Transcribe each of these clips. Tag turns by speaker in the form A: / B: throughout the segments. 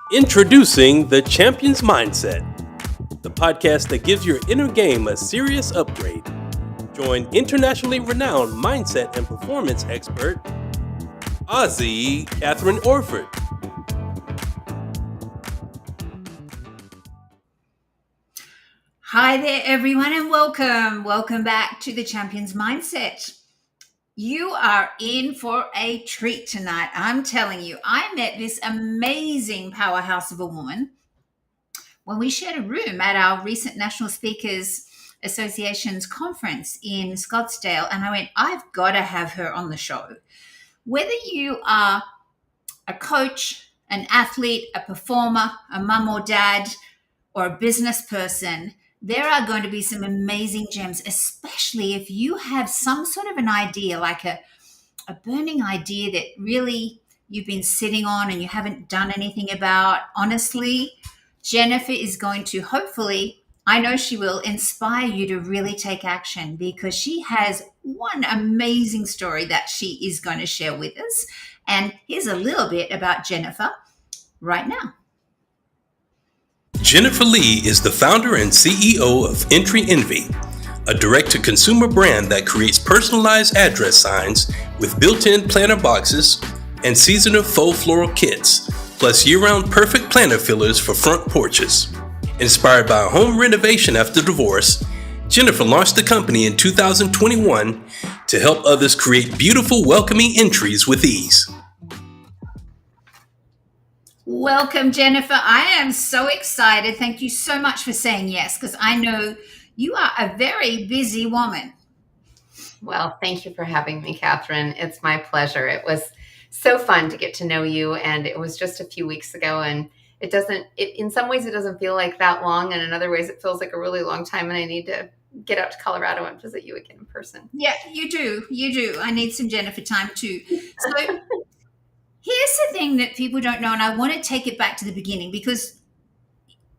A: Introducing the Champion's Mindset, the podcast that gives your inner game a serious upgrade. Join internationally renowned mindset and performance expert, KATHRYN ORFORD.
B: Hi there, everyone, and welcome. Welcome back to the Champion's Mindset. You are in for a treat tonight. I'm telling you, I met this amazing powerhouse of a woman when we shared a room at our recent National Speakers Association's conference in Scottsdale. And I went, I've got to have her on the show. Whether you are a coach, an athlete, a performer, a mum or dad, or a business person, there are going to be some amazing gems, especially if you have some sort of an idea, like a burning idea that really you've been sitting on and you haven't done anything about. Honestly, Jennifer is going to, hopefully, I know she will, inspire you to really take action, because she has one amazing story that she is going to share with us. And here's a little bit about Jennifer right now.
A: Jennifer Lea is the founder and CEO of Entry Envy, a direct-to-consumer brand that creates personalized address signs with built-in planter boxes and seasonal faux floral kits, plus year-round perfect planter fillers for front porches. Inspired by a home renovation after divorce, Jennifer launched the company in 2021 to help others create beautiful, welcoming entries with ease.
B: Welcome, Jennifer. I am so excited. Thank you so much for saying yes, because I know you are a very busy woman.
C: Well, thank you for having me, KATHRYN. It's my pleasure. It was so fun to get to know you, and it was just a few weeks ago, and in some ways it doesn't feel like that long, and in other ways it feels like a really long time, and I need to get out to Colorado and visit you again in person.
B: Yeah, you do. I need some Jennifer time too. So here's the thing that people don't know, and I want to take it back to the beginning, because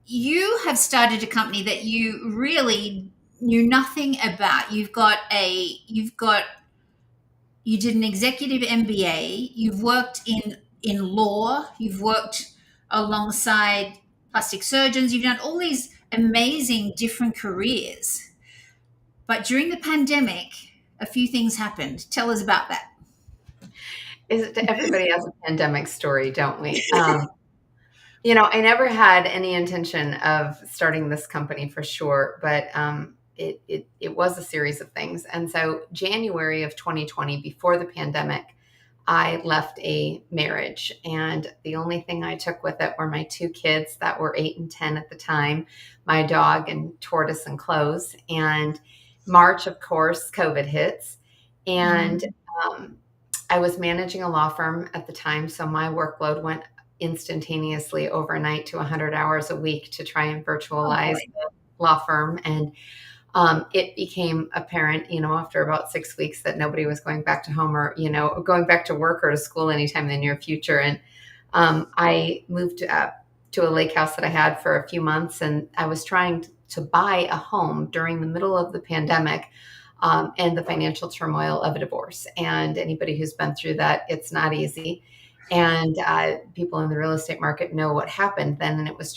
B: you have started a company that you really knew nothing about. You did an executive MBA. You've worked in law. You've worked alongside plastic surgeons. You've done all these amazing different careers. But during the pandemic, a few things happened. Tell us about that.
C: Everybody has a pandemic story, don't we? I never had any intention of starting this company for sure, but it was a series of things. And so January of 2020, before the pandemic, I left a marriage, and the only thing I took with it were my two kids that were 8 and 10 at the time, my dog and tortoise and clothes. And March, of course, COVID hits, and I was managing a law firm at the time, so my workload went instantaneously overnight to 100 hours a week to try and virtualize the law firm. And it became apparent, after about 6 weeks, that nobody was going back to home or, going back to work or to school anytime in the near future. And I moved to a lake house that I had for a few months, and I was trying to buy a home during the middle of the pandemic. And the financial turmoil of a divorce. And anybody who's been through that, it's not easy. And people in the real estate market know what happened then. And it was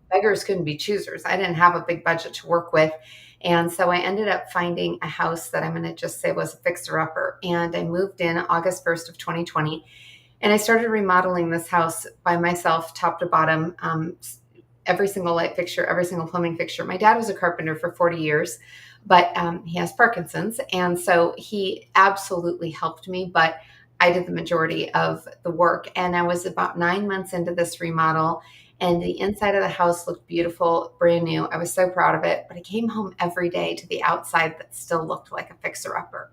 C: beggars couldn't be choosers. I didn't have a big budget to work with. And so I ended up finding a house that I'm going to just say was a fixer-upper. And I moved in August 1st of 2020. And I started remodeling this house by myself, top to bottom, every single light fixture, every single plumbing fixture. My dad was a carpenter for 40 years. But he has Parkinson's, and so he absolutely helped me, but I did the majority of the work. And I was about 9 months into this remodel, and the inside of the house looked beautiful, brand new. I was so proud of it, but I came home every day to the outside that still looked like a fixer-upper.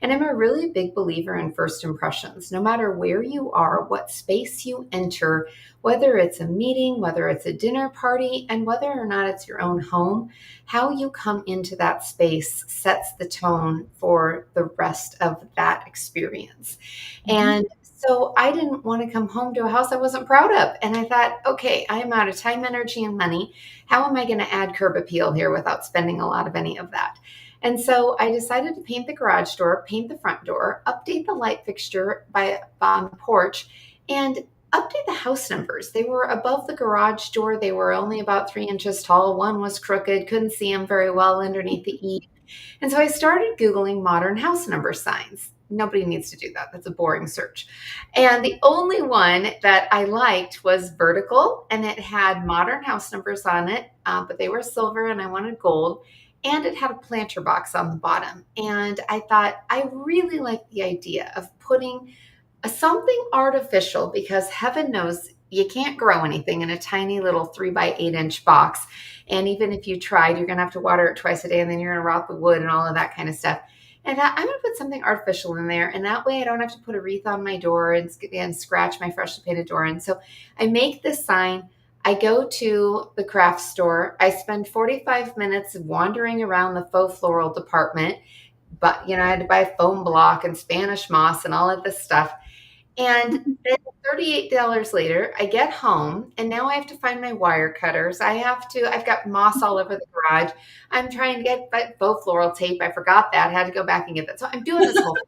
C: And I'm a really big believer in first impressions. No matter where you are, what space you enter, whether it's a meeting, whether it's a dinner party, and whether or not it's your own home, how you come into that space sets the tone for the rest of that experience. And so I didn't want to come home to a house I wasn't proud of. And I thought, okay, I am out of time, energy, and money. How am I going to add curb appeal here without spending a lot of any of that? And so I decided to paint the garage door, paint the front door, update the light fixture on the porch, and update the house numbers. They were above the garage door. They were only about 3 inches tall. One was crooked, couldn't see them very well underneath the eave. And so I started Googling modern house number signs. Nobody needs to do that. That's a boring search. And the only one that I liked was vertical, and it had modern house numbers on it, but they were silver and I wanted gold. And it had a planter box on the bottom. And I thought, I really like the idea of putting something artificial, because heaven knows you can't grow anything in a tiny little 3 by 8 inch box. And even if you tried, you're going to have to water it twice a day, and then you're going to rot the wood and all of that kind of stuff. And I'm going to put something artificial in there. And that way I don't have to put a wreath on my door and scratch my freshly painted door. And so I make this sign. I go to the craft store. I spend 45 minutes wandering around the faux floral department. But, I had to buy foam block and Spanish moss and all of this stuff. And then $38 later, I get home, and now I have to find my wire cutters. I've got moss all over the garage. I'm trying to get faux floral tape. I forgot that. I had to go back and get that. So I'm doing this whole thing.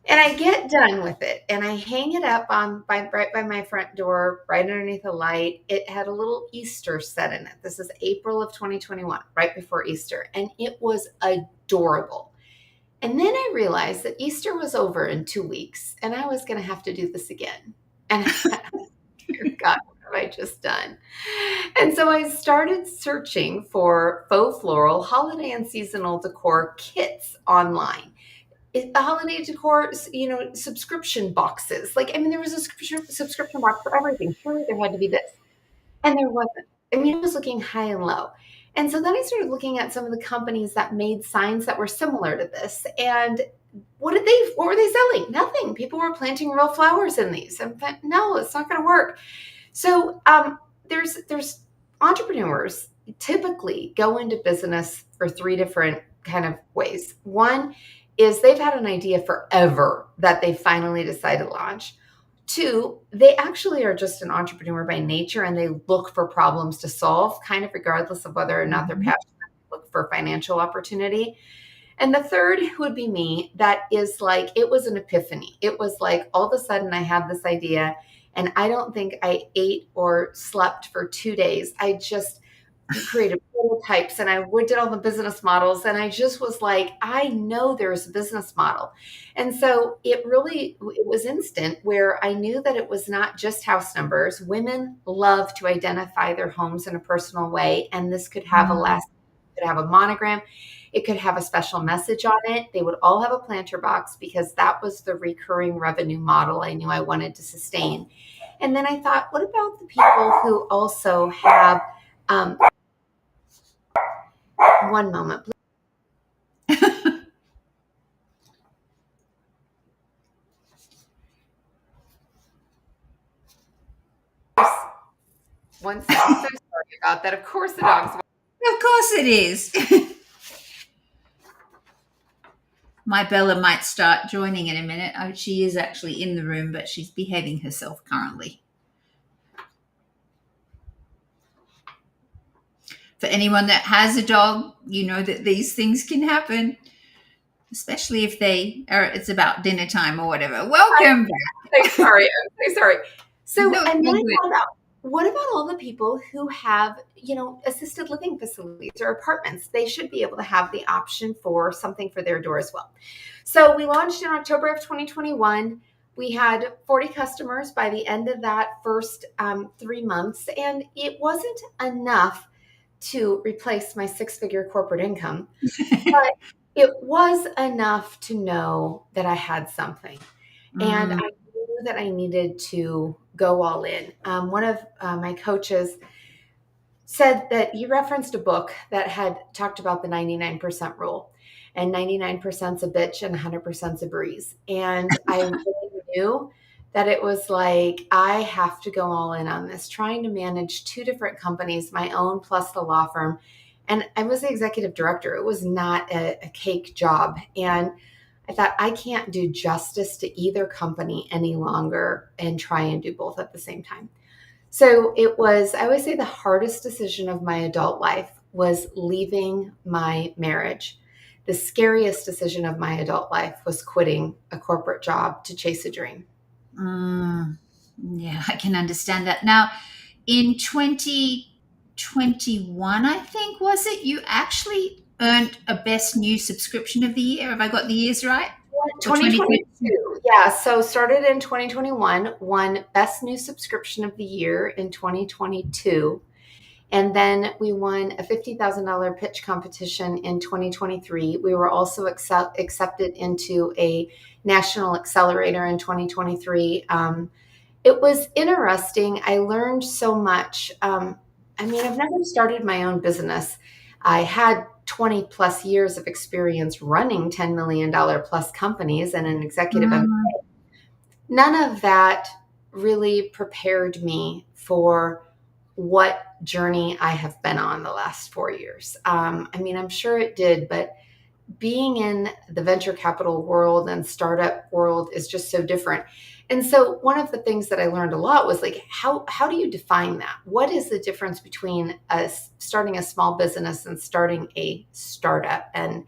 C: And I get done with it, and I hang it up right by my front door, right underneath a light. It had a little Easter set in it. This is April of 2021, right before Easter. And it was adorable. And then I realized that Easter was over in 2 weeks, and I was going to have to do this again. And dear God, what have I just done? And so I started searching for faux floral holiday and seasonal decor kits online. The holiday decor, subscription boxes. There was a subscription box for everything. Surely there had to be this. And there wasn't. It was looking high and low. And so then I started looking at some of the companies that made signs that were similar to this. And what were they selling? Nothing. People were planting real flowers in these. And no, it's not going to work. So there's entrepreneurs typically go into business for 3 different kind of ways. One is they've had an idea forever that they finally decide to launch. 2, they actually are just an entrepreneur by nature, and they look for problems to solve, kind of regardless of whether or not they're passionate, look for financial opportunity. And the third would be me. That is like, it was an epiphany. It was like, all of a sudden I had this idea, and I don't think I ate or slept for 2 days. I just created prototypes, and I did all the business models, and I just was like, I know there's a business model. And so it was instant, where I knew that it was not just house numbers. Women love to identify their homes in a personal way, and this could have could have a monogram. It could have a special message on it. They would all have a planter box, because that was the recurring revenue model I knew I wanted to sustain. And then I thought, what about the people who also have one moment, please. I'm so sorry about that. Of course the dogs.
B: Of course it is. My Bella might start joining in a minute. Oh, she is actually in the room, but she's behaving herself currently. For anyone that has a dog, you know that these things can happen, especially if it's about dinner time or whatever. Welcome back.
C: I'm sorry. So, and then I thought about, what about all the people who have, assisted living facilities or apartments? They should be able to have the option for something for their door as well. So we launched in October of 2021. We had 40 customers by the end of that first 3 months, and it wasn't enough to replace my 6-figure corporate income, but it was enough to know that I had something. And I knew that I needed to go all in. One of my coaches said that he referenced a book that had talked about the 99% rule, and 99%'s a bitch and 100%'s a breeze. And I really knew that it was like, I have to go all in on this, trying to manage 2 different companies, my own plus the law firm. And I was the executive director. It was not a cake job. And I thought, I can't do justice to either company any longer and try and do both at the same time. So it was, I always say, the hardest decision of my adult life was leaving my marriage. The scariest decision of my adult life was quitting a corporate job to chase a dream.
B: Yeah, I can understand that. Now, in 2021, I think, was it, you actually earned a Best New Subscription of the Year? Have I got the years right? Or 2022?
C: 2022. Yeah. So started in 2021, won Best New Subscription of the Year in 2022. And then we won a $50,000 pitch competition in 2023. We were also accepted into a national accelerator in 2023. It was interesting. I learned so much. I've never started my own business. I had 20 plus years of experience running $10 million plus companies and an executive
B: Mm.
C: MBA. None of that really prepared me for what journey I have been on the last 4 years. I'm sure it did, but being in the venture capital world and startup world is just so different. And so one of the things that I learned a lot was like, how do you define that? What is the difference between starting a small business and starting a startup? And,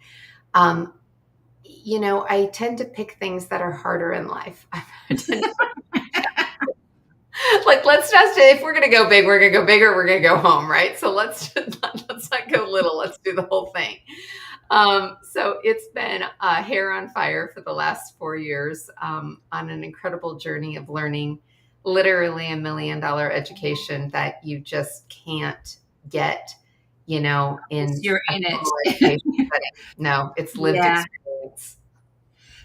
C: I tend to pick things that are harder in life. Like, let's just, if we're going to go big, we're going to go bigger, we're going to go home, right? So let's not go little. Let's do the whole thing. So it's been hair on fire for the last 4 years, on an incredible journey of learning literally $1 million education that you just can't get, in
B: You're
C: a
B: in it.
C: formal education setting. No, it's lived
B: Yeah.
C: experience.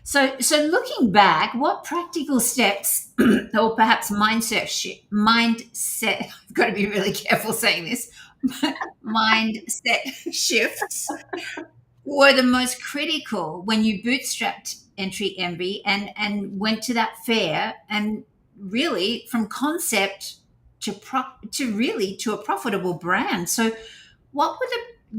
B: So looking back, what practical steps or perhaps mindset, I've got to be really careful saying this, mindset shifts were the most critical when you bootstrapped Entry Envy and went to that fair, and really from concept to a profitable brand? So what were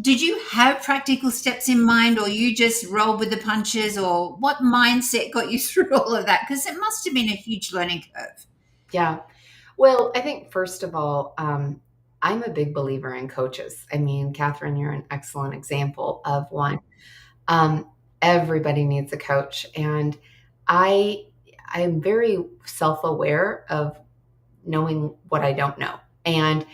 B: did you have practical steps in mind, or you just rolled with the punches, or what mindset got you through all of that? Because it must have been a huge learning curve.
C: Yeah. Well, I think first of all, I'm a big believer in coaches. KATHRYN, you're an excellent example of one. Um, Everybody needs a coach, and I'm very self-aware of knowing what I don't know, um,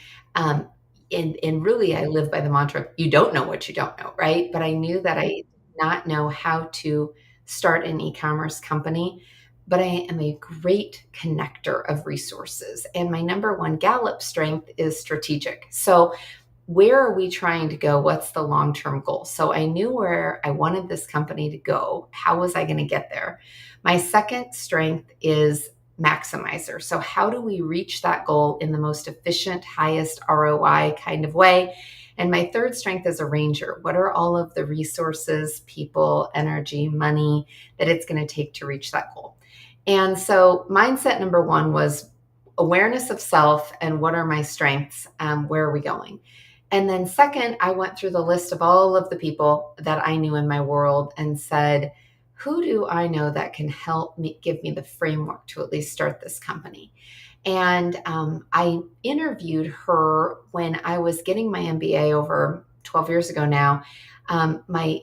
C: and really, I live by the mantra: you don't know what you don't know, right? But I knew that I did not know how to start an e-commerce company, but I am a great connector of resources, and my number one Gallup strength is strategic. So where are we trying to go? What's the long-term goal? So I knew where I wanted this company to go. How was I going to get there? My second strength is maximizer. So how do we reach that goal in the most efficient, highest ROI kind of way? And my third strength is arranger. What are all of the resources, people, energy, money that it's going to take to reach that goal? And so mindset number one was awareness of self and what are my strengths? Where are we going? And then second, I went through the list of all of the people that I knew in my world and said, who do I know that can help me, give me the framework to at least start this company? And I interviewed her when I was getting my MBA over 12 years ago now. My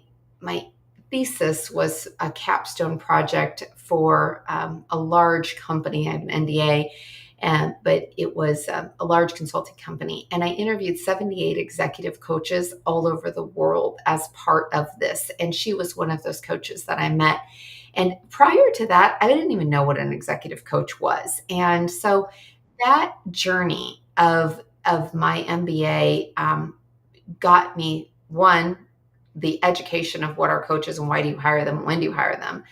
C: thesis was a capstone project for a large company. I have an NDA, but it was a large consulting company. And I interviewed 78 executive coaches all over the world as part of this. And she was one of those coaches that I met. And prior to that, I didn't even know what an executive coach was. And so that journey of my MBA got me, one, the education of what are coaches and why do you hire them and when do you hire them.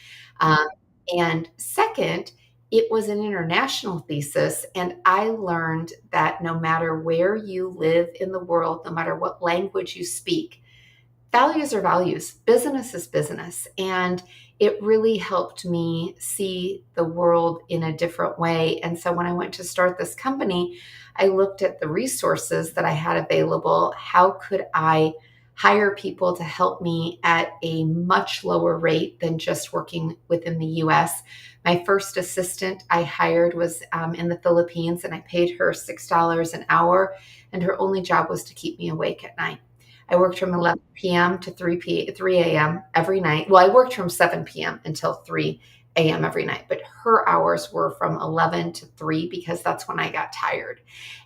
C: And second, it was an international thesis, and I learned that no matter where you live in the world, no matter what language you speak, values are values. Business is business. And it really helped me see the world in a different way. And so when I went to start this company, I looked at the resources that I had available. How could I hire people to help me at a much lower rate than just working within the US? My first assistant I hired was in the Philippines, and I paid her $6 an hour, and her only job was to keep me awake at night. I worked from 11 p.m. to 3 a.m. every night. Well, I worked from 7 p.m. until 3 a.m. every night, but her hours were from 11 to 3 because that's when I got tired.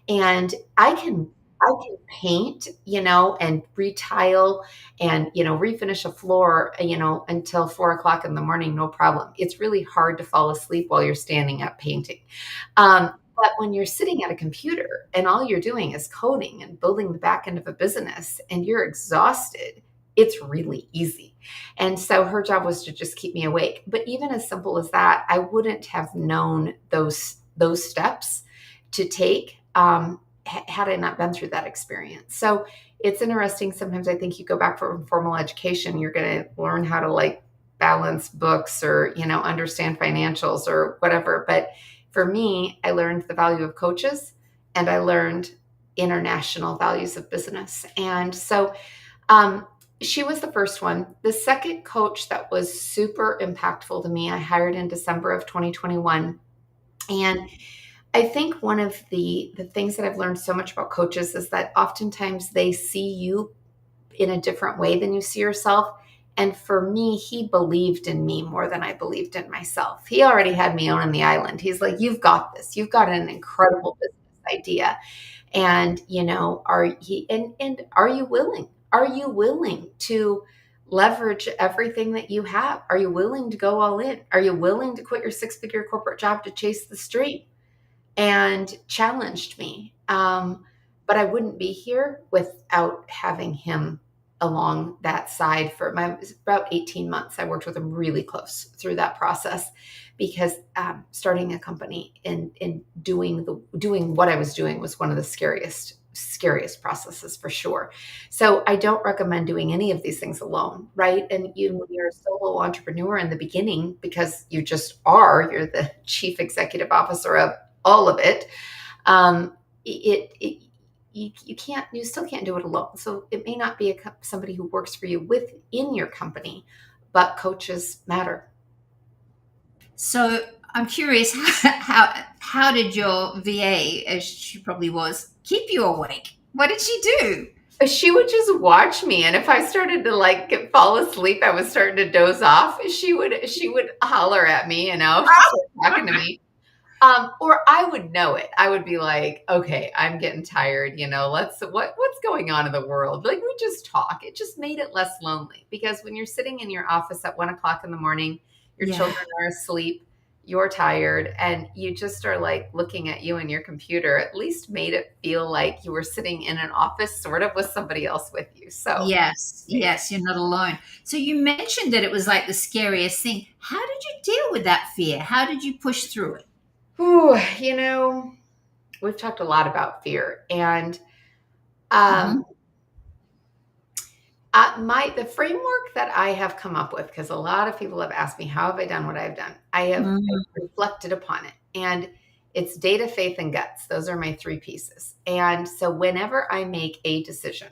C: And I can paint, and retile and, refinish a floor, until 4 o'clock in the morning, no problem. It's really hard to fall asleep while you're standing up painting. But when you're sitting at a computer and all you're doing is coding and building the back end of a business and you're exhausted, it's really easy. And so her job was to just keep me awake. But even as simple as that, I wouldn't have known those steps to take had I not been through that experience. So it's interesting. Sometimes I think you go back from formal education, you're going to learn how to like balance books or, understand financials or whatever. But for me, I learned the value of coaches and I learned international values of business. And so she was the first one. The second coach that was super impactful to me, I hired in December of 2021. And I think one of the things that I've learned so much about coaches is that oftentimes they see you in a different way than you see yourself. And for me, he believed in me more than I believed in myself. He already had me owning the island. He's like, you've got this. You've got an incredible business idea. And, are you willing? Are you willing to leverage everything that you have? Are you willing to go all in? Are you willing to quit your 6-figure corporate job to chase the stream? And challenged me. But I wouldn't be here without having him along that side for about 18 months. I worked with him really close through that process because starting a company and doing what I was doing was one of the scariest processes for sure. So I don't recommend doing any of these things alone, right? And when you're a solo entrepreneur in the beginning, because you're the chief executive officer of all of it, you still can't do it alone. So it may not be somebody who works for you within your company, but coaches matter.
B: So I'm curious, how did your VA, as she probably was, keep you awake? What did she do?
C: She would just watch me, and if I started to fall asleep, I was starting to doze off. She would holler at me, talking to me. Or I would know it. I would be like, okay, I'm getting tired. What's going on in the world? Like, we just talk. It just made it less lonely because when you're sitting in your office at 1 o'clock in the morning, your children are asleep, you're tired, and you just are like looking at you and your computer, at least made it feel like you were sitting in an office sort of with somebody else with you. So
B: yes, you're not alone. So you mentioned that it was like the scariest thing. How did you deal with that fear? How did you push through it?
C: Ooh, we've talked a lot about fear, and the framework that I have come up with, because a lot of people have asked me, how have I done what I've done? I've reflected upon it, and it's data, faith, and guts. Those are my 3 pieces. And so whenever I make a decision,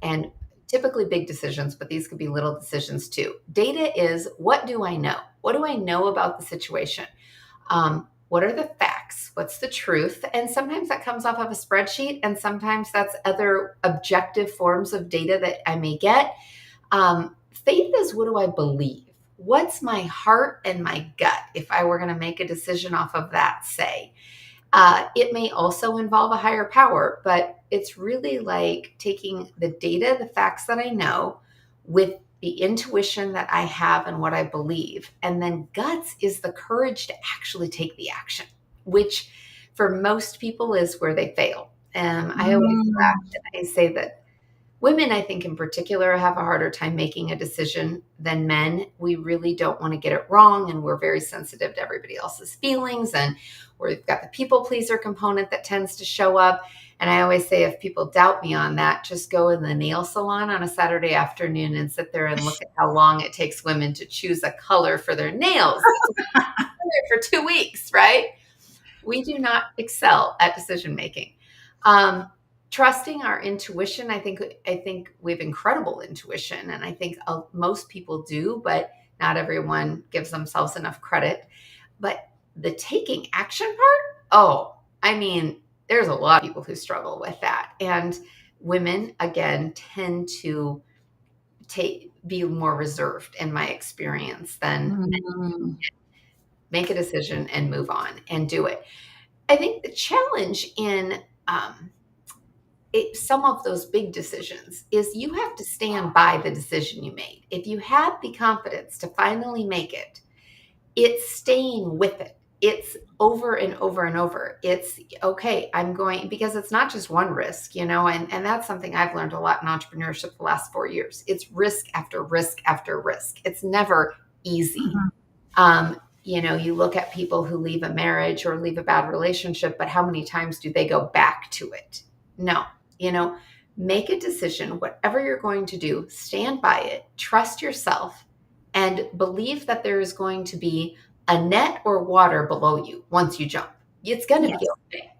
C: and typically big decisions, but these could be little decisions too. Data is, what do I know? What do I know about the situation? What are the facts? What's the truth? And sometimes that comes off of a spreadsheet, and sometimes that's other objective forms of data that I may get. Faith is, what do I believe? What's my heart and my gut if I were going to make a decision off of that, say? It may also involve a higher power, but it's really like taking the data, the facts that I know, with the intuition that I have and what I believe. And then guts is the courage to actually take the action, which for most people is where they fail. I always laugh and I say that women, I think in particular, have a harder time making a decision than men. We really don't want to get it wrong, and we're very sensitive to everybody else's feelings, and we've got the people pleaser component that tends to show up. And I always say, if people doubt me on that, just go in the nail salon on a Saturday afternoon and sit there and look at how long it takes women to choose a color for their nails for 2 weeks, right? We do not excel at decision making. Trusting our intuition. I think we have incredible intuition, and I think most people do, but not everyone gives themselves enough credit. But the taking action part, there's a lot of people who struggle with that. And women, again, tend to be more reserved in my experience than men. make a decision and move on and do it. I think the challenge in some of those big decisions is you have to stand by the decision you made. If you had the confidence to finally make it, it's staying with it. It's over and over and over. It's okay, I'm going, because it's not just one risk, and that's something I've learned a lot in entrepreneurship the last 4 years. It's risk after risk after risk. It's never easy. You look at people who leave a marriage or leave a bad relationship, but how many times do they go back to it? No, make a decision, whatever you're going to do, stand by it, trust yourself, and believe that there is going to be a net or water below you once you jump. It's going to be okay,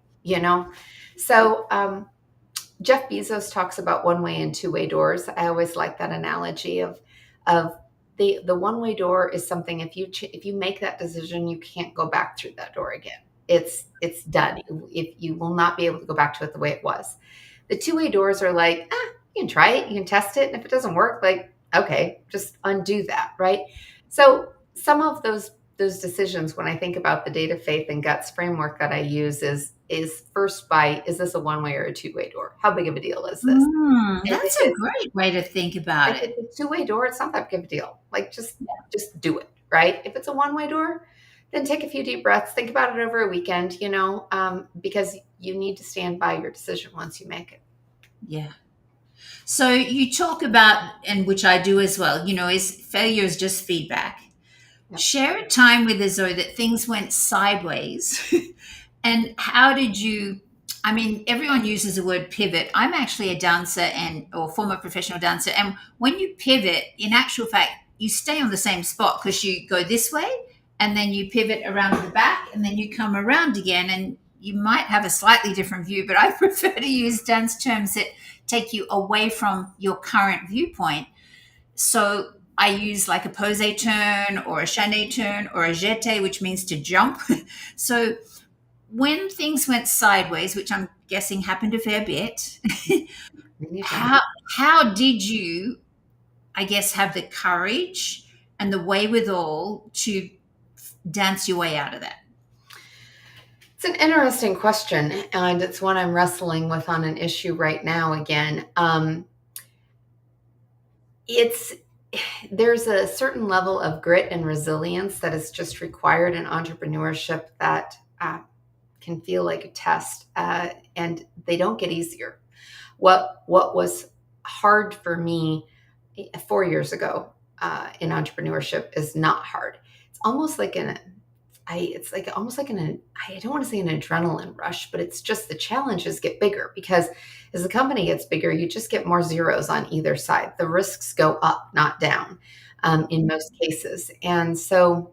C: So Jeff Bezos talks about one-way and two-way doors. I always like that analogy of the one-way door is something, if you make that decision, you can't go back through that door again. It's done. If you will not be able to go back to it the way it was. The two-way doors are like, you can try it, you can test it, and if it doesn't work, like, okay, just undo that, right? So some of those decisions, when I think about the data, faith, and guts framework that I use, is first is this a one-way or a two-way door? How big of a deal is this?
B: That's a great way to think about it.
C: If it's a two-way door, it's not that big of a deal. Like, just do it, right? If it's a one-way door, then take a few deep breaths, think about it over a weekend, because you need to stand by your decision once you make it.
B: Yeah. So you talk about, and which I do as well, is failure is just feedback. Yep. Share a time with us, Zoe, that things went sideways. And how did you, everyone uses the word pivot. I'm actually a dancer or former professional dancer. And when you pivot, in actual fact, you stay on the same spot because you go this way and then you pivot around to the back and then you come around again, and you might have a slightly different view, but I prefer to use dance terms that take you away from your current viewpoint. So I use like a posé turn or a chaîné turn or a jeté, which means to jump. So when things went sideways, which I'm guessing happened a fair bit, how did you, I guess, have the courage and the wherewithal to dance your way out of that?
C: It's an interesting question, and it's one I'm wrestling with on an issue right now again. There's a certain level of grit and resilience that is just required in entrepreneurship that can feel like a test, and they don't get easier. What was hard for me 4 years ago in entrepreneurship is not hard. It's almost like I don't want to say an adrenaline rush, but it's just the challenges get bigger because as the company gets bigger, you just get more zeros on either side. The risks go up, not down, in most cases. And so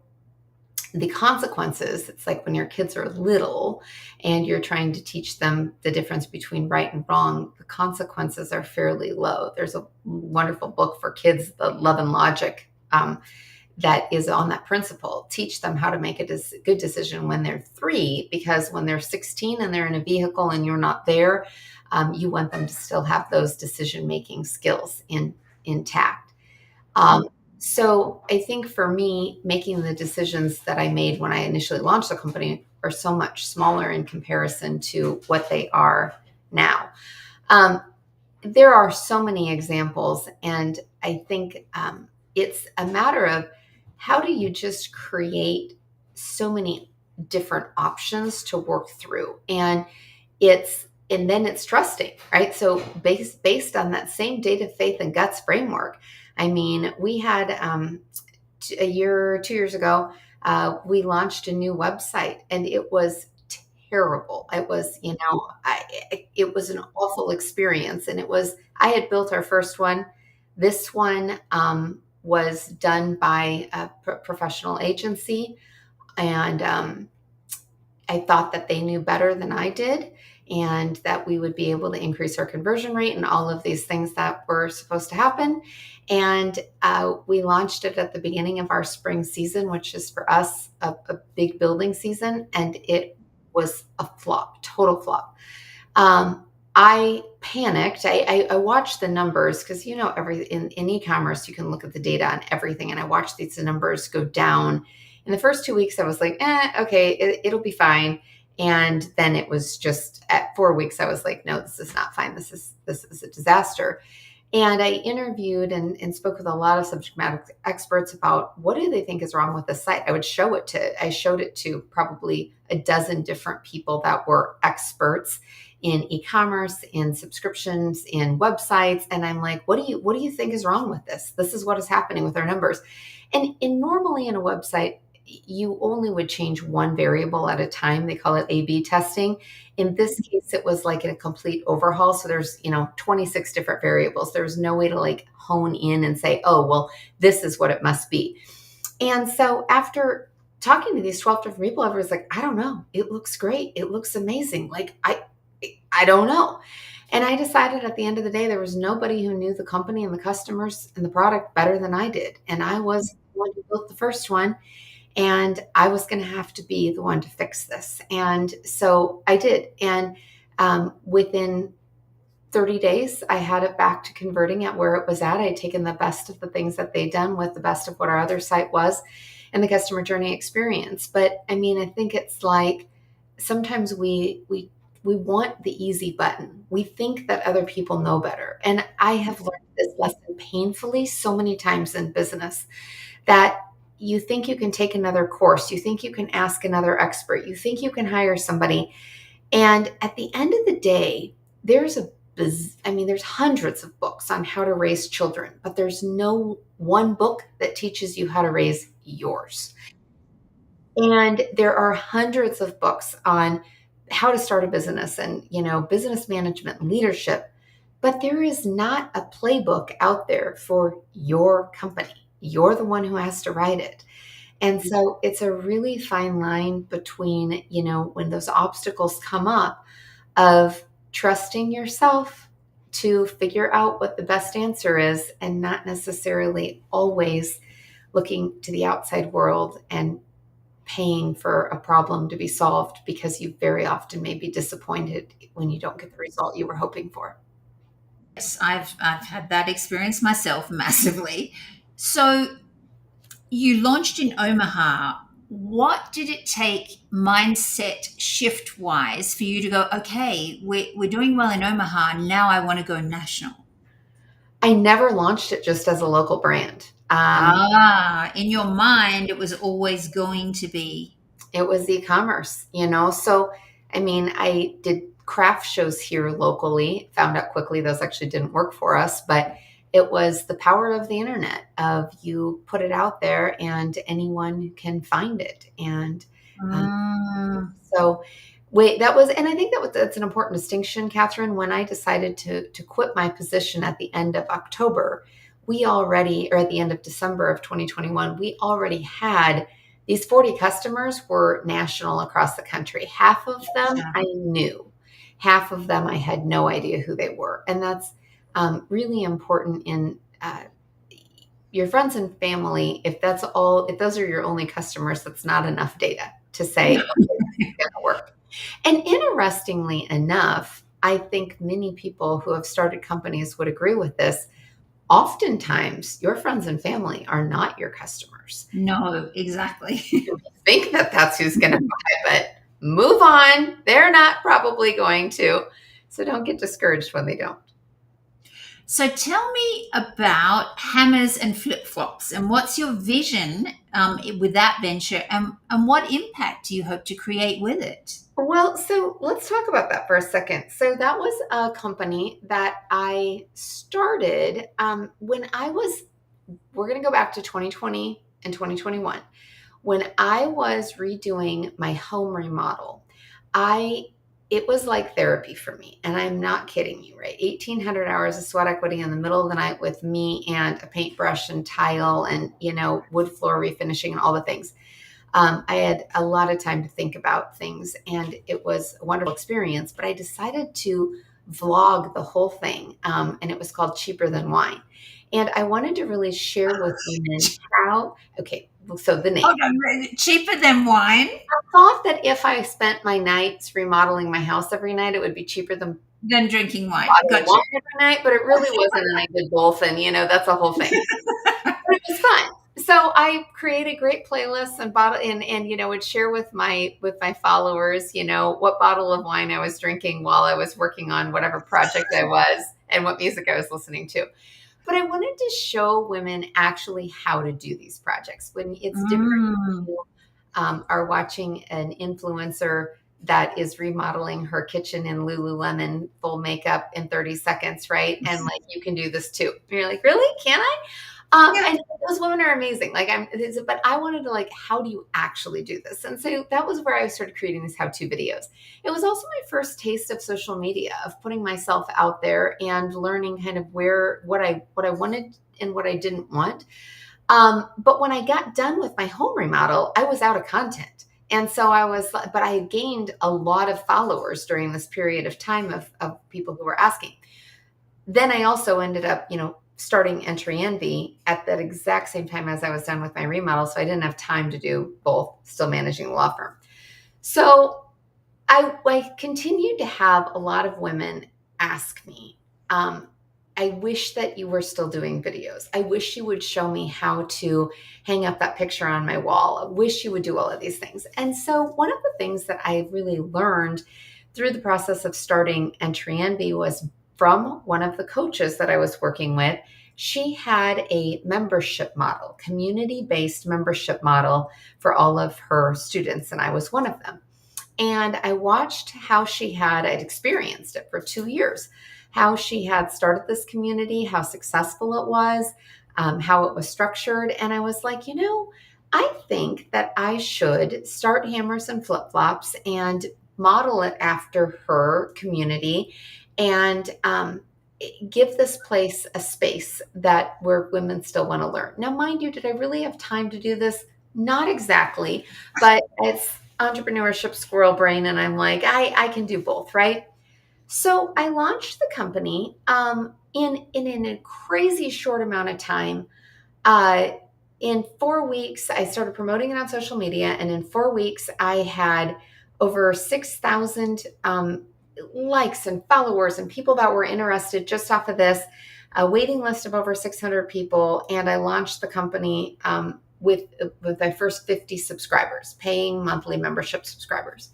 C: the consequences, it's like when your kids are little and you're trying to teach them the difference between right and wrong, the consequences are fairly low. There's a wonderful book for kids, The Love and Logic, that is on that principle. Teach them how to make a good decision when they're 3, because when they're 16 and they're in a vehicle and you're not there, you want them to still have those decision-making skills intact. So I think for me, making the decisions that I made when I initially launched the company are so much smaller in comparison to what they are now. There are so many examples, and I think it's a matter of how do you just create so many different options to work through, and then it's trusting, right? So based on that same data, faith, and guts framework, we had 2 years ago, we launched a new website, and it was terrible. It was, it was an awful experience, and I had built our first one. This one was done by a professional agency, and I thought that they knew better than I did, and that we would be able to increase our conversion rate and all of these things that were supposed to happen. And we launched it at the beginning of our spring season, which is for us a big building season, and it was a flop, total flop. I panicked. I watched the numbers because, in e-commerce, you can look at the data on everything. And I watched these numbers go down In the first 2 weeks, I was like, okay, it'll be fine. And then it was just at 4 weeks, I was like, no, this is not fine. This is a disaster. And I interviewed and spoke with a lot of subject matter experts about what do they think is wrong with the site. I showed it to probably a dozen different people that were experts in e-commerce, in subscriptions, in websites. And I'm like, what do you think is wrong with this? This is what is happening with our numbers. And normally in a website, you only would change one variable at a time. They call it A/B testing. In this case, it was like a complete overhaul. So there's, 26 different variables. There's no way to like hone in and say, oh, well, this is what it must be. And so after talking to these 12 different people, I was like, I don't know. It looks great. It looks amazing. Like, I don't know. And I decided at the end of the day, there was nobody who knew the company and the customers and the product better than I did. And I was the one who built the first one. And I was going to have to be the one to fix this. And so I did. And within 30 days, I had it back to converting at where it was at. I had taken the best of the things that they'd done with the best of what our other site was and the customer journey experience. But I mean, I think it's like sometimes we want the easy button. We think that other people know better. And I have learned this lesson painfully so many times in business that you think you can take another course. You think you can ask another expert. You think you can hire somebody. And at the end of the day, there's hundreds of books on how to raise children, but there's no one book that teaches you how to raise yours. And there are hundreds of books on how to start a business and, business management and leadership, but there is not a playbook out there for your company. You're the one who has to write it. And so it's a really fine line between, when those obstacles come up of trusting yourself to figure out what the best answer is and not necessarily always looking to the outside world and paying for a problem to be solved because you very often may be disappointed when you don't get the result you were hoping for.
B: Yes, I've had that experience myself massively. So you launched in Omaha. What did it take mindset shift wise for you to go, okay, we're doing well in Omaha. Now I want to go national?
C: I never launched it just as a local brand.
B: In your mind, it was always going to be.
C: It was e-commerce, So, I mean, I did craft shows here locally, found out quickly those actually didn't work for us, but it was the power of the internet of you put it out there and anyone can find it. And so and I think that's an important distinction, KATHRYN. When I decided to quit my position at the end of October, at the end of December of 2021, we already had these 40 customers were national across the country. Half of them I knew, half of them I had no idea who they were. And that's really important in your friends and family. If those are your only customers, that's not enough data to say okay, it's going to work. And interestingly enough, I think many people who have started companies would agree with this. Oftentimes, your friends and family are not your customers.
B: No, exactly.
C: You think that that's who's going to buy, but move on. They're not probably going to. So don't get discouraged when they don't.
B: So tell me about hammers and flip-flops and what's your vision with that venture and what impact do you hope to create with it?
C: Well, so let's talk about that for a second. So that was a company that I started when we're going to go back to 2020 and 2021. When I was redoing my home remodel, it was like therapy for me. And I'm not kidding you, right? 1,800 hours of sweat equity in the middle of the night with me and a paintbrush and tile and, wood floor refinishing and all the things. I had a lot of time to think about things and it was a wonderful experience, but I decided to vlog the whole thing. And it was called Cheaper Than Wine. And I wanted to really share with women so the name.
B: Cheaper Than Wine?
C: I thought that if I spent my nights remodeling my house every night, it would be cheaper than
B: drinking wine.
C: Gotcha. Wine every night, but it really wasn't. And I did both. And, that's the whole thing. But it was fun. So I created great playlists and would share with my followers, what bottle of wine I was drinking while I was working on whatever project I was and what music I was listening to. But I wanted to show women actually how to do these projects. When it's different,
B: Mm.
C: you are watching an influencer that is remodeling her kitchen in Lululemon full makeup in 30 seconds, right? And like, you can do this too. And you're like, really? Can I?
B: Yeah.
C: And those women are amazing. But I wanted to like, how do you actually do this? And so that was where I started creating these how-to videos. It was also my first taste of social media, of putting myself out there and learning kind of what I wanted and what I didn't want. But when I got done with my home remodel, I was out of content. And so but I had gained a lot of followers during this period of time of people who were asking. Then I also ended up, starting Entry Envy at that exact same time as I was done with my remodel. So I didn't have time to do both, still managing the law firm. So I continued to have a lot of women ask me, I wish that you were still doing videos. I wish you would show me how to hang up that picture on my wall. I wish you would do all of these things. And so one of the things that I really learned through the process of starting Entry Envy was from one of the coaches that I was working with. She had a membership model, community-based membership model for all of her students, and I was one of them. And I watched how I'd experienced it for 2 years, how she had started this community, how successful it was, how it was structured. And I was like, I think that I should start Hammers and Flip Flops and model it after her community and give this place a space where women still want to learn. Now, mind you, did I really have time to do this? Not exactly, but it's entrepreneurship squirrel brain. And I'm like, I can do both, right? So I launched the company in a crazy short amount of time. In 4 weeks, I started promoting it on social media. And in 4 weeks, I had over 6,000 likes and followers and people that were interested just off of this, a waiting list of over 600 people. And I launched the company with my first 50 subscribers, paying monthly membership subscribers.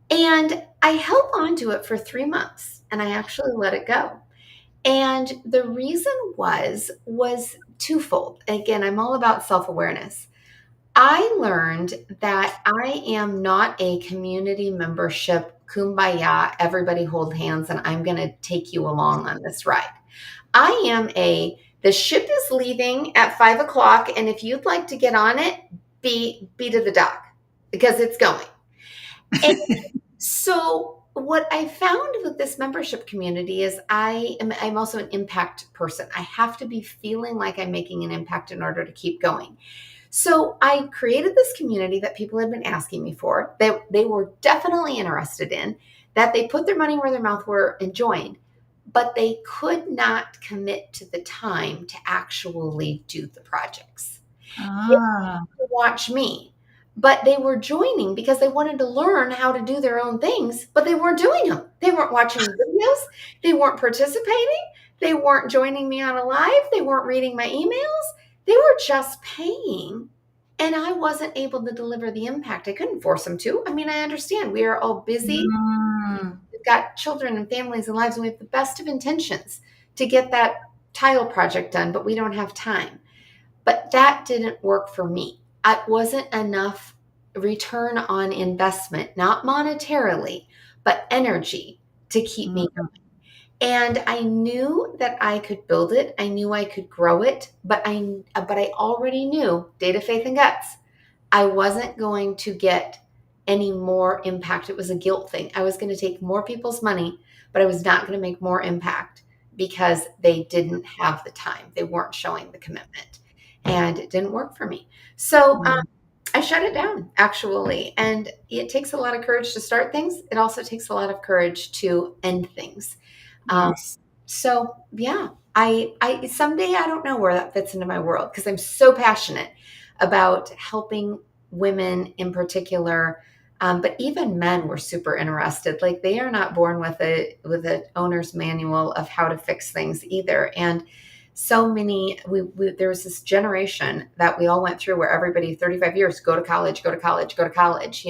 C: And I held on to it for 3 months and I actually let it go. And the reason was twofold. Again, I'm all about self-awareness. I learned that I am not a community membership, kumbaya, everybody hold hands, and I'm going to take you along on this ride. I am the ship is leaving at 5 o'clock, and if you'd like to get on it, be to the dock because it's going. And so what I found with this membership community is I'm also an impact person. I have to be feeling like I'm making an impact in order to keep going. So I created this community that people had been asking me for, that they were definitely interested in, that they put their money where their mouth were and joined, but they could not commit to the time to actually do the projects. They wanted to watch me, but they were joining because they wanted to learn how to do their own things, but they weren't doing them. They weren't watching videos. They weren't participating. They weren't joining me on a live. They weren't reading my emails. They were just paying, and I wasn't able to deliver the impact. I couldn't force them to. I mean, I understand we are all busy. We've got children and families and lives, and we have the best of intentions to get that tile project done, but we don't have time. But that didn't work for me. It wasn't enough return on investment, not monetarily, but energy to keep me going. And I knew that I could build it. I knew I could grow it, but I already knew, data, faith, and guts, I wasn't going to get any more impact. It was a guilt thing. I was going to take more people's money, but I was not going to make more impact because they didn't have the time. They weren't showing the commitment, and it didn't work for me. So I shut it down, actually. And it takes a lot of courage to start things. It also takes a lot of courage to end things.
B: Yes.
C: So yeah, I someday I don't know where that fits into my world because I'm so passionate about helping women in particular, but even men were super interested. Like they are not born with an owner's manual of how to fix things either. And so many, there was this generation that we all went through where everybody 35 years, go to college, go to college, go to college,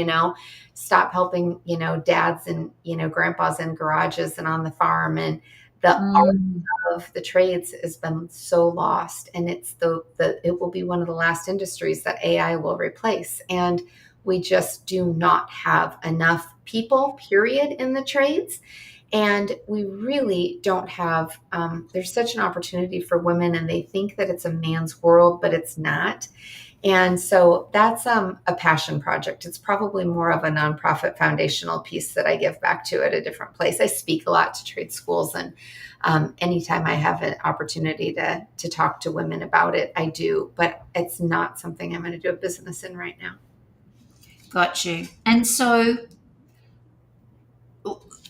C: stop helping, dads and, grandpas in garages and on the farm. And the art
B: Mm.
C: of the trades has been so lost. And it's it will be one of the last industries that AI will replace. And we just do not have enough people, period, in the trades. And we really don't have, there's such an opportunity for women, and they think that it's a man's world, but it's not. And so that's a passion project. It's probably more of a nonprofit foundational piece that I give back to at a different place. I speak a lot to trade schools, and anytime I have an opportunity to talk to women about it, I do. But it's not something I'm going to do a business in right now.
B: Got you. And so,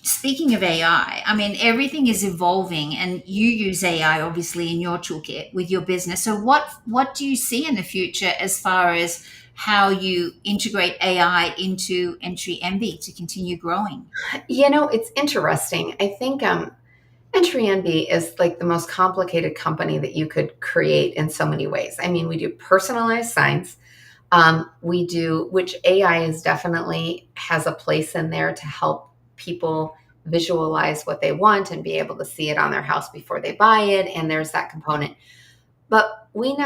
B: speaking of AI, I mean, everything is evolving, and you use AI obviously in your toolkit with your business. So, what do you see in the future as far as how you integrate AI into Entry MB to continue growing?
C: It's interesting. I think Entry MB is like the most complicated company that you could create in so many ways. I mean, we do personalized signs. Which AI is definitely has a place in there to help people visualize what they want and be able to see it on their house before they buy it. And there's that component. But we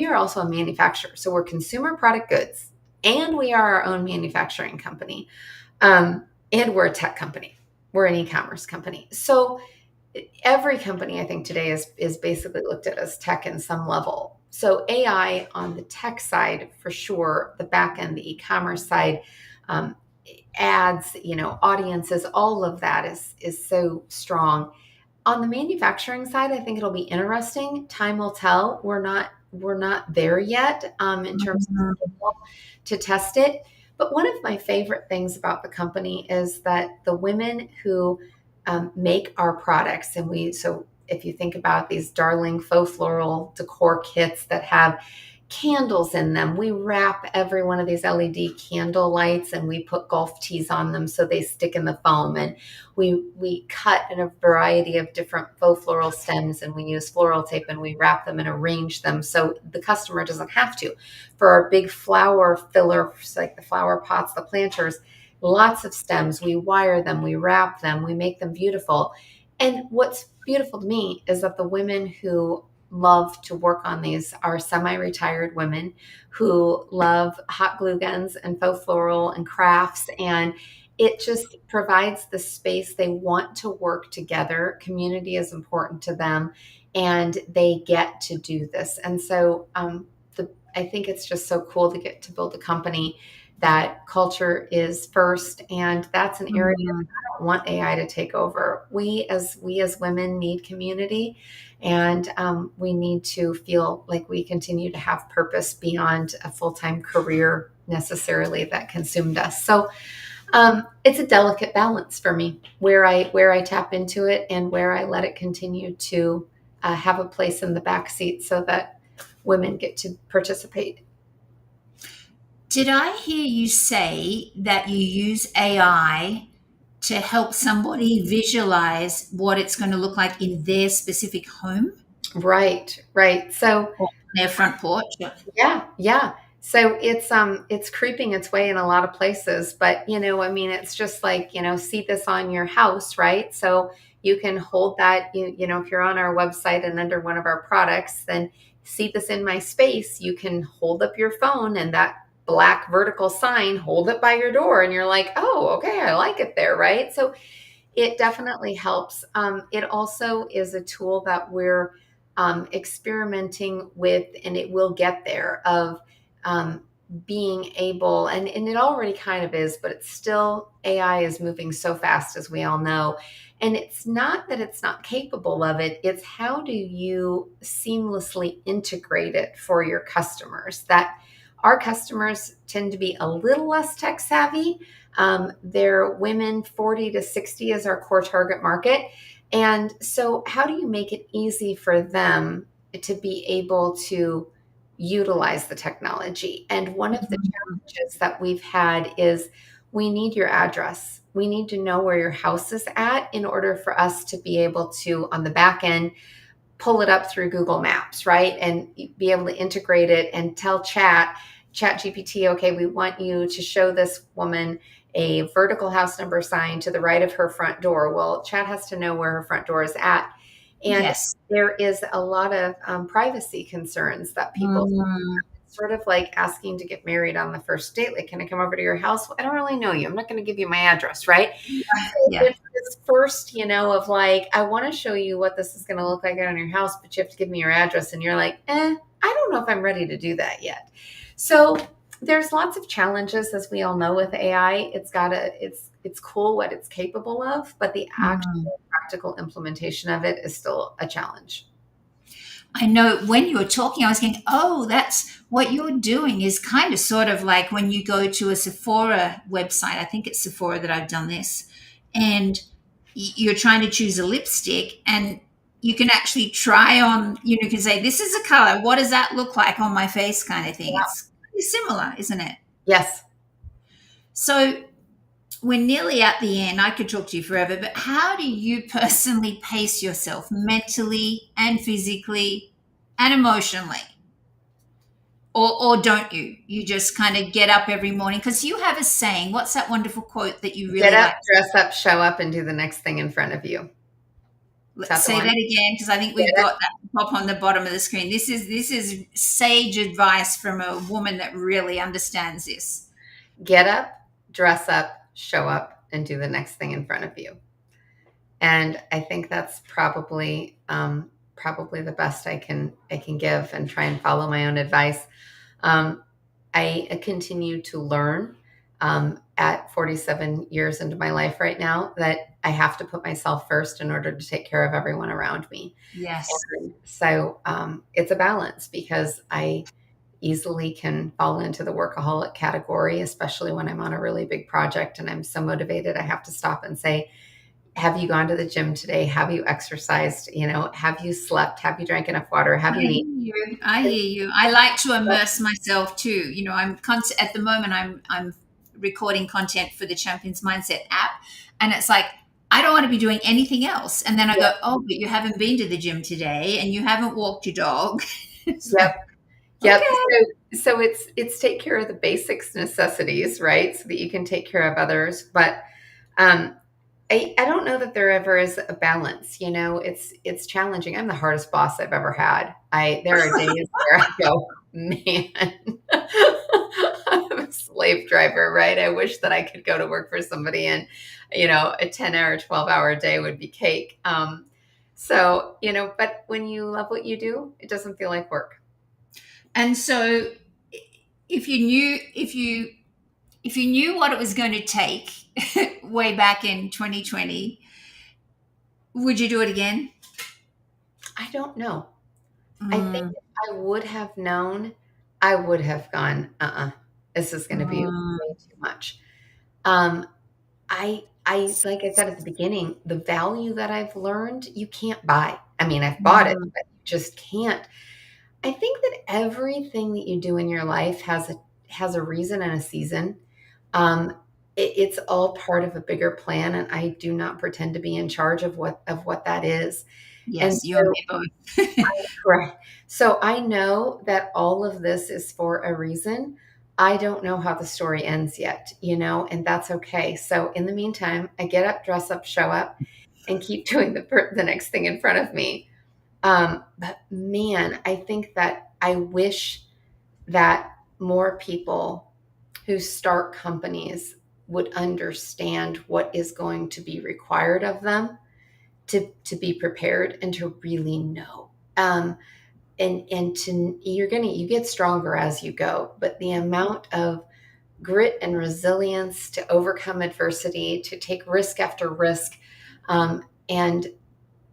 C: are also a manufacturer. So we're consumer product goods, and we are our own manufacturing company. And we're a tech company. We're an e-commerce company. So every company, I think, today is basically looked at as tech in some level. So AI on the tech side, for sure, the back end, the e-commerce side, ads, audiences, all of that is so strong. On the manufacturing side, I think it'll be interesting. Time will tell. We're not there yet in terms of to test it. But one of my favorite things about the company is that the women who make our products, so if you think about these darling faux floral decor kits that have candles in them, we wrap every one of these LED candle lights and we put golf tees on them so they stick in the foam. And we cut in a variety of different faux floral stems, and we use floral tape and we wrap them and arrange them so the customer doesn't have to. For our big flower fillers, like the flower pots, the planters, lots of stems, we wire them, we wrap them, we make them beautiful. And what's beautiful to me is that the women who love to work on these are semi-retired women who love hot glue guns and faux floral and crafts. And it just provides the space. They want to work together. Community is important to them, and they get to do this. And so I think it's just so cool to get to build a company that culture is first, and that's an area I don't want AI to take over. We as women need community, and we need to feel like we continue to have purpose beyond a full-time career necessarily that consumed us. So it's a delicate balance for me where I tap into it and where I let it continue to have a place in the back seat so that women get to participate.
B: Did I hear you say that you use AI to help somebody visualize what it's going to look like in their specific home?
C: Right. So
B: Their front porch?
C: yeah. So it's creeping its way in a lot of places, but it's just like, see this on your house, right? So you can hold that, if you're on our website and under one of our products, then see this in my space, you can hold up your phone and that black vertical sign, hold it by your door, and you're like, oh, okay, I like it there, right? So it definitely helps. It also is a tool that we're experimenting with, and it will get there, of being able, and it already kind of is, but it's still, AI is moving so fast, as we all know. And it's not that it's not capable of it, it's how do you seamlessly integrate it for your customers. That our customers tend to be a little less tech savvy. They're women 40 to 60 is our core target market. And so how do you make it easy for them to be able to utilize the technology? And one of the challenges that we've had is we need your address. We need to know where your house is at in order for us to be able to, on the back end, pull it up through Google Maps, right? And be able to integrate it and tell ChatGPT, okay, we want you to show this woman a vertical house number sign to the right of her front door. Well, Chat has to know where her front door is at. And
B: Yes.
C: there is a lot of privacy concerns that people sort of like asking to get married on the first date. Like, can I come over to your house? Well, I don't really know you. I'm not going to give you my address, right?
B: Yeah.
C: It's this first, of like, I want to show you what this is going to look like on your house, but you have to give me your address. And you're like, I don't know if I'm ready to do that yet. So there's lots of challenges, as we all know, with AI. It's cool what it's capable of, but the actual practical implementation of it is still a challenge.
B: I know when you were talking, I was thinking, oh, that's what you're doing is kind of sort of like when you go to a Sephora website. I think it's Sephora that I've done this. And you're trying to choose a lipstick and you can actually try on, you can say, this is a color. What does that look like on my face kind of thing? Yeah. It's pretty similar, isn't it?
C: Yes.
B: So we're nearly at the end. I could talk to you forever, but how do you personally pace yourself mentally and physically and emotionally? Or don't you? You just kind of get up every morning? Because you have a saying. What's that wonderful quote that you really
C: get up,
B: like?
C: Dress up, show up, and do the next thing in front of you.
B: Let's say that again, because I think we've got that pop on the bottom of the screen. This is sage advice from a woman that really understands this.
C: Get up, dress up, show up, and do the next thing in front of you. And I think that's probably the best I can give, and try and follow my own advice. I continue to learn at 47 years into my life right now that I have to put myself first in order to take care of everyone around me.
B: Yes.
C: And so it's a balance, because I easily can fall into the workaholic category, especially when I'm on a really big project and I'm so motivated. I have to stop and say, have you gone to the gym today? Have you exercised? Have you slept? Have you drank enough water? Have you eaten?
B: I hear you. I like to immerse myself too. I'm at the moment I'm recording content for the Champions Mindset app, and it's like I don't want to be doing anything else. And then I go, oh, but you haven't been to the gym today, and you haven't walked your dog.
C: Yep. Okay. So it's take care of the basics necessities, right? So that you can take care of others. But I don't know that there ever is a balance. It's challenging. I'm the hardest boss I've ever had. There are days where I go, man, I'm a slave driver, right? I wish that I could go to work for somebody and, a 10-hour, 12-hour day would be cake. So, but when you love what you do, it doesn't feel like work.
B: And so if you knew what it was going to take way back in 2020, would you do it again?
C: I don't know. I think if I would have known, I would have gone, this is going to be way too much. I like I said at the beginning, the value that I've learned, you can't buy. I mean, I've bought it, but you just can't. I think that everything that you do in your life has a reason and a season. It's all part of a bigger plan, and I do not pretend to be in charge of what that is.
B: Yes, you and me both.
C: Correct. So I know that all of this is for a reason. I don't know how the story ends yet, and that's okay. So in the meantime, I get up, dress up, show up, and keep doing the next thing in front of me. But man, I think that I wish that more people who start companies would understand what is going to be required of them to be prepared and to really know. You get stronger as you go, but the amount of grit and resilience to overcome adversity, to take risk after risk, and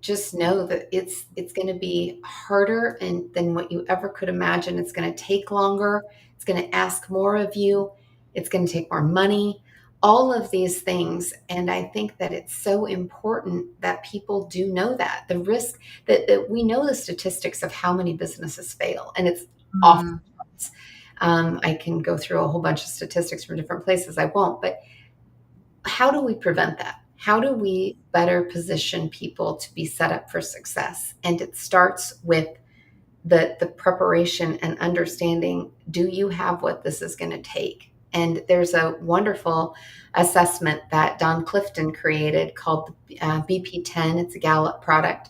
C: just know that it's going to be harder than what you ever could imagine. It's going to take longer. It's going to ask more of you. It's going to take more money, all of these things. And I think that it's so important that people do know that the risk that we know the statistics of how many businesses fail, and it's awful. I can go through a whole bunch of statistics from different places. I won't, but how do we prevent that? how do we better position people to be set up for success? And it starts with the preparation and understanding, do you have what this is going to take? And there's a wonderful assessment that Don Clifton created called BP10. It's a Gallup product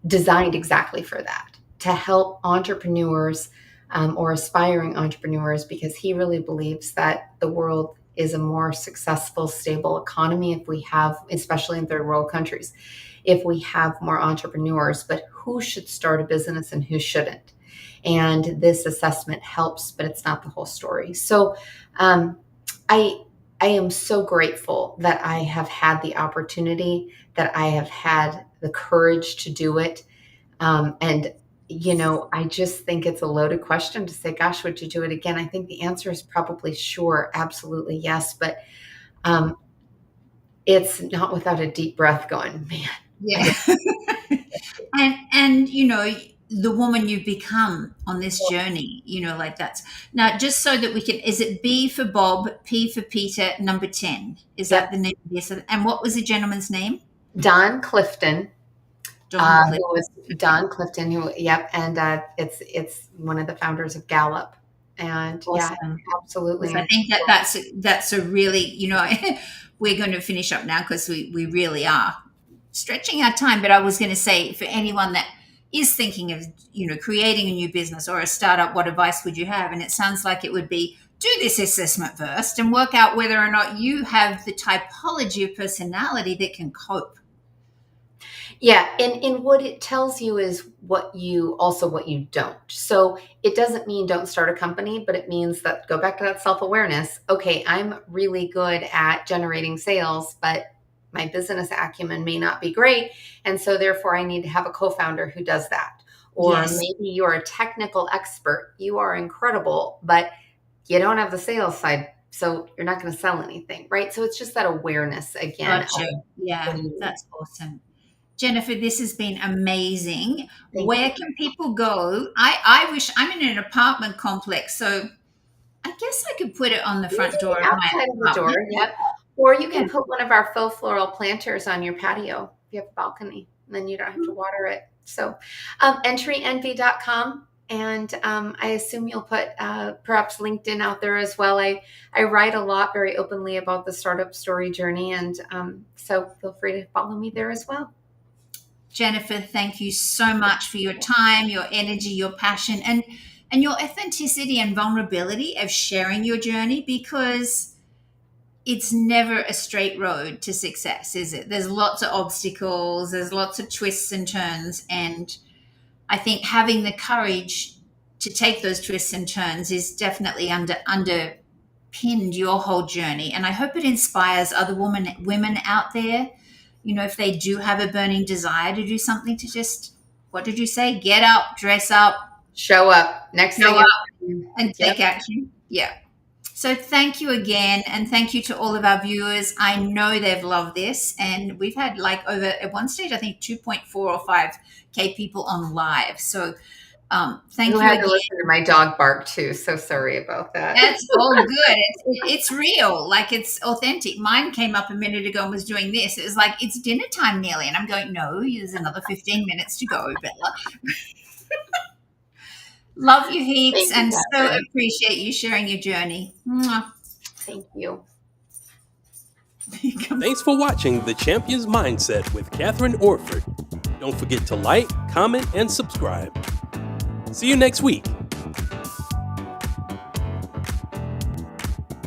C: designed exactly for that, to help entrepreneurs or aspiring entrepreneurs, because he really believes that the world is a more successful, stable economy if we have, especially in third world countries, if we have more entrepreneurs. But who should start a business and who shouldn't? And this assessment helps, but it's not the whole story. So I am so grateful that I have had the opportunity, that I have had the courage to do it. And I just think it's a loaded question to say, gosh, would you do it again? I think the answer is probably sure, absolutely yes. But it's not without a deep breath going, man.
B: Yeah. and the woman you've become on this journey, like that's now, just so that we can, is it B for Bob, P for Peter, number 10? Is that the name? Yes. And what was the gentleman's name?
C: Don Clifton. Who was Don Clifton, and it's one of the founders of Gallup. And
B: awesome.
C: Yeah, absolutely.
B: I think that's a really, we're going to finish up now because we really are stretching our time. But I was going to say, for anyone that is thinking of, creating a new business or a startup, what advice would you have? And it sounds like it would be, do this assessment first and work out whether or not you have the typology of personality that can cope.
C: Yeah. And what it tells you is what you don't. So it doesn't mean don't start a company, but it means that, go back to that self-awareness. Okay, I'm really good at generating sales, but my business acumen may not be great. And so therefore I need to have a co-founder who does that. Or maybe you're a technical expert. You are incredible, but you don't have the sales side. So you're not going to sell anything, right? So it's just that awareness again.
B: Gotcha. Yeah, that's awesome. Jennifer, this has been amazing. Where can people go? I wish, I'm in an apartment complex, so I guess I could put it on the front door of my apartment.
C: Yep. Or you can put one of our faux floral planters on your patio if you have a balcony, and then you don't have to water it. So entryenvy.com. And I assume you'll put perhaps LinkedIn out there as well. I write a lot very openly about the startup story journey. And so feel free to follow me there as well.
B: Jennifer, thank you so much for your time, your energy, your passion, and your authenticity and vulnerability of sharing your journey, because it's never a straight road to success, is it? There's lots of obstacles, there's lots of twists and turns, and I think having the courage to take those twists and turns is definitely underpinned your whole journey. And I hope it inspires other women out there, if they do have a burning desire to do something, to just, what did you say? Get up, dress up,
C: show up,
B: and take action. Yeah. So thank you again. And thank you to all of our viewers. I know they've loved this. And we've had over, at one stage, I think 2.4 or 5K people on live. So thank you
C: again.
B: To
C: listen to my dog bark too. So sorry about that.
B: That's all good. It's real. Like, it's authentic. Mine came up a minute ago and was doing this. It was like, it's dinner time nearly. And I'm going, no, there's another 15 minutes to go, Bella. Love you heaps, and so appreciate you sharing your journey. Mwah.
C: Thank you.
A: Thanks for watching The Champion's Mindset with KATHRYN ORFORD. Don't forget to like, comment, and subscribe. See you next week.